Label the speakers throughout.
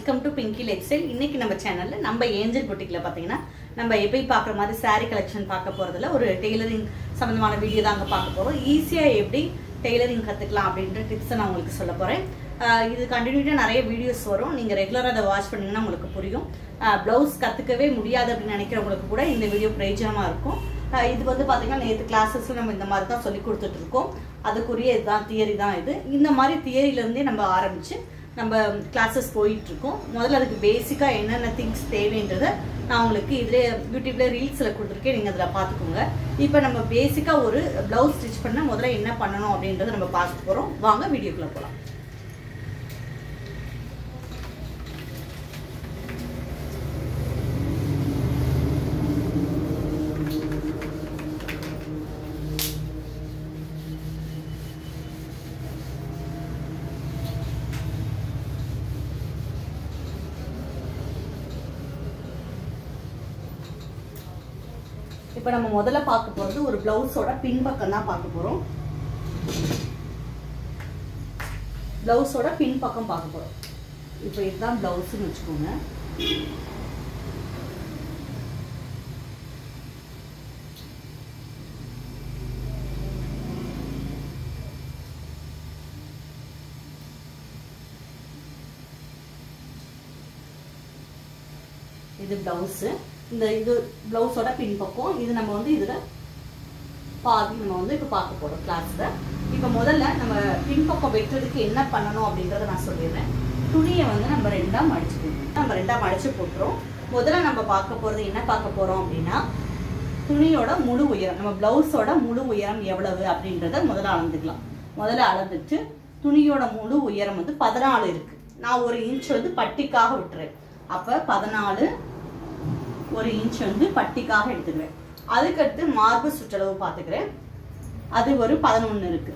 Speaker 1: Welcome to Pinki life style. இன்னைக்கு நம்ம சேனல்ல நம்ம ஏஞ்சல் பொட்டிக்ல பாத்தீங்கன்னா நம்ம எப்பயும் பாக்குற மாதிரி saree கலெக்ஷன் பார்க்க போறதுல ஒரு டெய்லரிங் சம்பந்தமான வீடியோ தான் அங்க பார்க்க போறோம். ஈஸியா எப்படி டெய்லரிங் கத்துக்கலாம் அப்படின்ற டிப்ஸ் நான் உங்களுக்கு சொல்ல போறேன். இது கண்டினியூட்டா நிறைய வீடியோஸ் வரும். நீங்க ரெகுலரா அதை வாட்ச் பண்ணீங்கன்னா உங்களுக்கு புரியும். பிளவுஸ் கத்துக்கவே முடியாது அப்படின்னு நினைக்கிறவங்களுக்கு கூட இந்த வீடியோ பிரயோஜனமா இருக்கும். இது வந்து பாத்தீங்கன்னா நேற்று கிளாஸஸ்ல நம்ம இந்த மாதிரி தான் சொல்லி கொடுத்துட்டு இருக்கோம். அதுக்குரிய இதுதான் தியரி தான் இது. இந்த மாதிரி தியரியில இருந்தே நம்ம ஆரம்பிச்சு நம்ம கிளாஸஸ் போயிட்டு இருக்கோம். முதல்ல அதுக்கு பேசிக்கா என்னென்ன திங்ஸ் தேவைன்றதை நான் உங்களுக்கு இதுல யூடியூப்ல ரீல்ஸ்ல கொடுத்துருக்கேன், நீங்க அதில் பார்த்துக்கோங்க. இப்போ நம்ம பேசிக்கா ஒரு பிளவுஸ் ஸ்டிச் பண்ண முதல்ல என்ன பண்ணணும் அப்படின்றத நம்ம பார்க்க போறோம். வாங்க வீடியோக்குள்ள போகலாம். இப்போ நம்ம முதல்ல பார்க்க போறது ஒரு பிளவுஸோட பின்பக்கம் தான் பார்க்க போறோம். பிளவுஸோட பின்பக்கம் பார்க்க போறோம். இப்போ இதுதான் பிளவுஸ்னு வச்சுக்கோங்க. இது பிளவுஸ். இது பிளவுஸோட பின்பக்கம். இது நம்ம வந்து இதுல பாதி நம்ம வந்து இப்போ பார்க்க போறோம் கிளாஸ்ல. இப்போ முதல்ல நம்ம பின்பக்கம் வெட்டுறதுக்கு என்ன பண்ணணும் அப்படின்றத நான் சொல்லிடுறேன். துணியை வந்து நம்ம ரெண்டா மடிச்சு போட்டுறோம். முதல்ல நம்ம பார்க்க போறது என்ன பார்க்க போறோம் அப்படின்னா துணியோட முழு உயரம், நம்ம பிளவுஸோட முழு உயரம் எவ்வளவு அப்படின்றத முதல்ல அளந்துக்கலாம். முதல்ல அளந்துட்டு துணியோட முழு உயரம் வந்து 14 இருக்கு. நான் 1 இன்ச் வந்து பட்டிக்காக விட்டுறேன். அப்ப 14 1 இன்ச் வந்து பட்டிக்காக எடுத்துக்கிறேன். அதுக்கடுத்து மார்பு சுற்றளவு பார்த்துக்கிறேன். அது ஒரு 11 இருக்கு.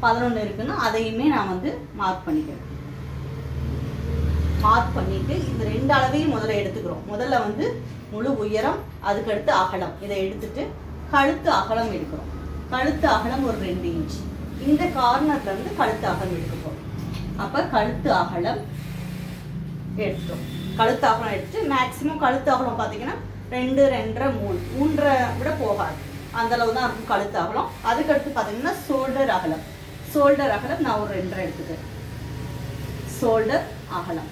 Speaker 1: 11 இருக்குன்னா அதையுமே நான் வந்து மார்க் பண்ணிக்கிறேன். மார்க் பண்ணிட்டு இந்த 2 அளவையும் முதல்ல எடுத்துக்கிறோம். முதல்ல வந்து முழு உயரம், அதுக்கடுத்து அகலம். இதை எடுத்துட்டு கழுத்து அகலம் எடுக்கிறோம். கழுத்து அகலம் ஒரு 2 இன்ச். இந்த கார்னர்ல இருந்து கழுத்து அகலம் எடுத்துக்கிறோம். அப்ப கழுத்து அகலம் எடுத்துட்டோம். கழுத்து அகலம் எடுத்து மேக்சிமம் கழுத்து அகலம் பார்த்தீங்கன்னா 2, 2.5, 3 விட போகாது, அந்த அளவு தான் இருக்கும் கழுத்து அகலம். அதுக்கடுத்து பார்த்தீங்கன்னா ஷோல்டர் அகலம். ஷோல்டர் அகலம் நான் ஒரு 2.5 எடுத்துக்கிறேன். ஷோல்டர் அகலம்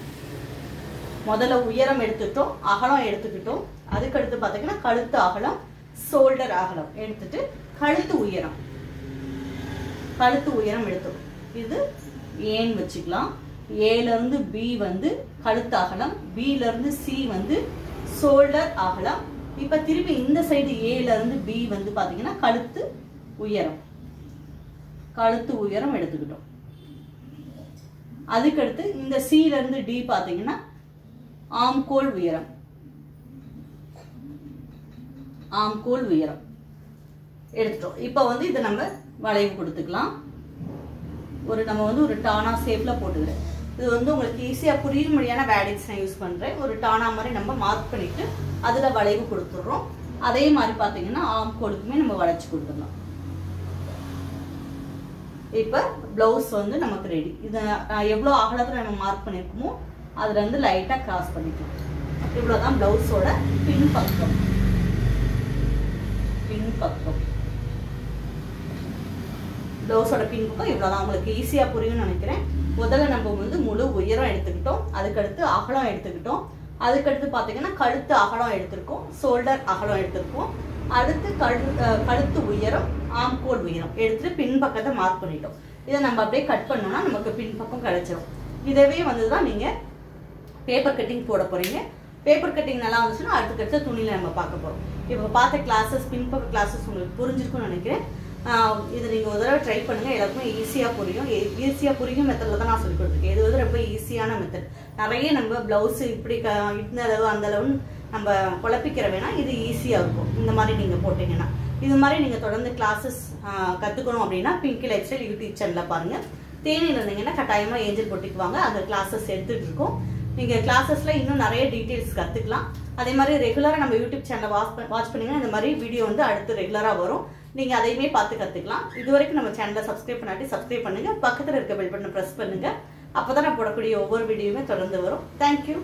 Speaker 1: முதல்ல உயரம் எடுத்துட்டோம், அகலம் எடுத்துக்கிட்டோம். அதுக்கடுத்து பார்த்தீங்கன்னா கழுத்து அகலம், ஷோல்டர் அகலம் எடுத்துட்டு கழுத்து உயரம் எடுத்துக்கணும். இது ஏன்னு வச்சுக்கலாம். ஏல இருந்து பி வந்து கழுத்து அகலம், பில இருந்து சி வந்து ஷோல்டர் அகலம். இப்ப திருப்பி இந்த சைடு ஏல இருந்து பி வந்து பாத்தீங்கன்னா கழுத்து உயரம் எடுத்துக்கிட்டோம். அதுக்கடுத்து இந்த சில இருந்து டி பாத்தீங்கன்னா ஆம்கோல் உயரம் எடுத்துட்டோம். இப்ப வந்து இதை நம்ம வளைவு கொடுத்துக்கலாம். நம்ம வந்து ஒரு டானா ஷேப்ல போட்டுக்கிறேன். இது வந்து உங்களுக்கு ஈஸியா புரியும்படியான வேர்டிங்ஸ் நான் யூஸ் பண்றேன். ஒரு டானா மாதிரி நம்ம மார்க் பண்ணிட்டு அதுல வளைவு கொடுத்துடுறோம். அதே மாதிரி பாத்தீங்கன்னா ஆம் கோலுக்குமே நம்ம வளைச்சு கொடுத்துடலாம். இப்ப பிளவுஸ் வந்து நமக்கு ரெடி. இது எவ்வளவு அகலத்துல நம்ம மார்க் பண்ணிருக்கோமோ அதுல இருந்து லைட்டா கிராஸ் பண்ணிக்கலாம். இவ்வளவுதான் பிளவுஸோட பின்பக்கம். பிளவுஸோட பின்பக்கம் இவ்வளவுதான். உங்களுக்கு ஈஸியா புரியும்னு நினைக்கிறேன். முதல்ல நம்ம வந்து முழு உயரம் எடுத்துக்கிட்டோம், அதுக்கடுத்து அகலம் எடுத்துக்கிட்டோம், அதுக்கடுத்து பாத்தீங்கன்னா கழுத்து அகலம் எடுத்திருக்கோம், ஷோல்டர் அகலம் எடுத்திருக்கோம், அடுத்து கழுத்து உயரம், ஆம்கோல் உயரம் எடுத்துட்டு பின்பக்கத்தை மார்க் பண்ணிட்டோம். இதை நம்ம அப்படியே கட் பண்ணோம்னா நமக்கு பின்பக்கம் கிடைச்சிடும். இதவே வந்துதான் நீங்க பேப்பர் கட்டிங் போட போறீங்க. பேப்பர் கட்டிங் நல்லா வந்துச்சுன்னா அடுத்த துணியில நம்ம பார்க்க போறோம். இப்ப பார்த்த கிளாஸஸ், பின்பக்க கிளாஸஸ் உங்களுக்கு புரிஞ்சிருக்கும்னு நினைக்கிறேன். இதை நீங்க ஒரு தடவை ட்ரை பண்ணுங்க. எல்லாருக்குமே ஈஸியா புரியும் மெத்தட்ல தான் நான் சொல்லி கொடுத்துருக்கேன். இது வந்து ரொம்ப ஈஸியான மெத்தட். நிறைய நம்ம பிளவுஸ் இப்படி இந்த அளவு அந்த அளவு நம்ம குழப்பிக்கிற வேணா, இது ஈஸியா இருக்கும். இந்த மாதிரி நீங்க போட்டீங்கன்னா இது மாதிரி நீங்க தொடர்ந்து கிளாஸஸ் கத்துக்கணும் அப்படின்னா பிங்கி லைஃப் ஸ்டைல் யூடியூப் சேனல்ல பாருங்க. தேனியில் இருந்தீங்கன்னா கட்டாயமா ஏஞ்சல் பொட்டிக்கு வாங்க. அந்த கிளாஸஸ் எடுத்துட்டு இருக்கோம். நீங்க கிளாஸஸ்ல இன்னும் நிறைய டீடைல்ஸ் கத்துக்கலாம். அதே மாதிரி ரெகுலரா நம்ம யூடியூப் சேனலை வாட்ச் பண்ணீங்கன்னா இந்த மாதிரி வீடியோ வந்து அடுத்து ரெகுலரா வரும். நீங்க அதையுமே பார்த்து கத்துக்கலாம். இதுவரைக்கும் நம்ம சேனலை சப்ஸ்கிரைப் பண்ணாட்டி சப்ஸ்கிரைப் பண்ணுங்க. பக்கத்துல இருக்க பெல் பட்டனை பிரஸ் பண்ணுங்க. அப்போ தான் நான் போடக்கூடிய ஒவ்வொரு வீடியோவுமே தொடர்ந்து வரும். தேங்க்யூ.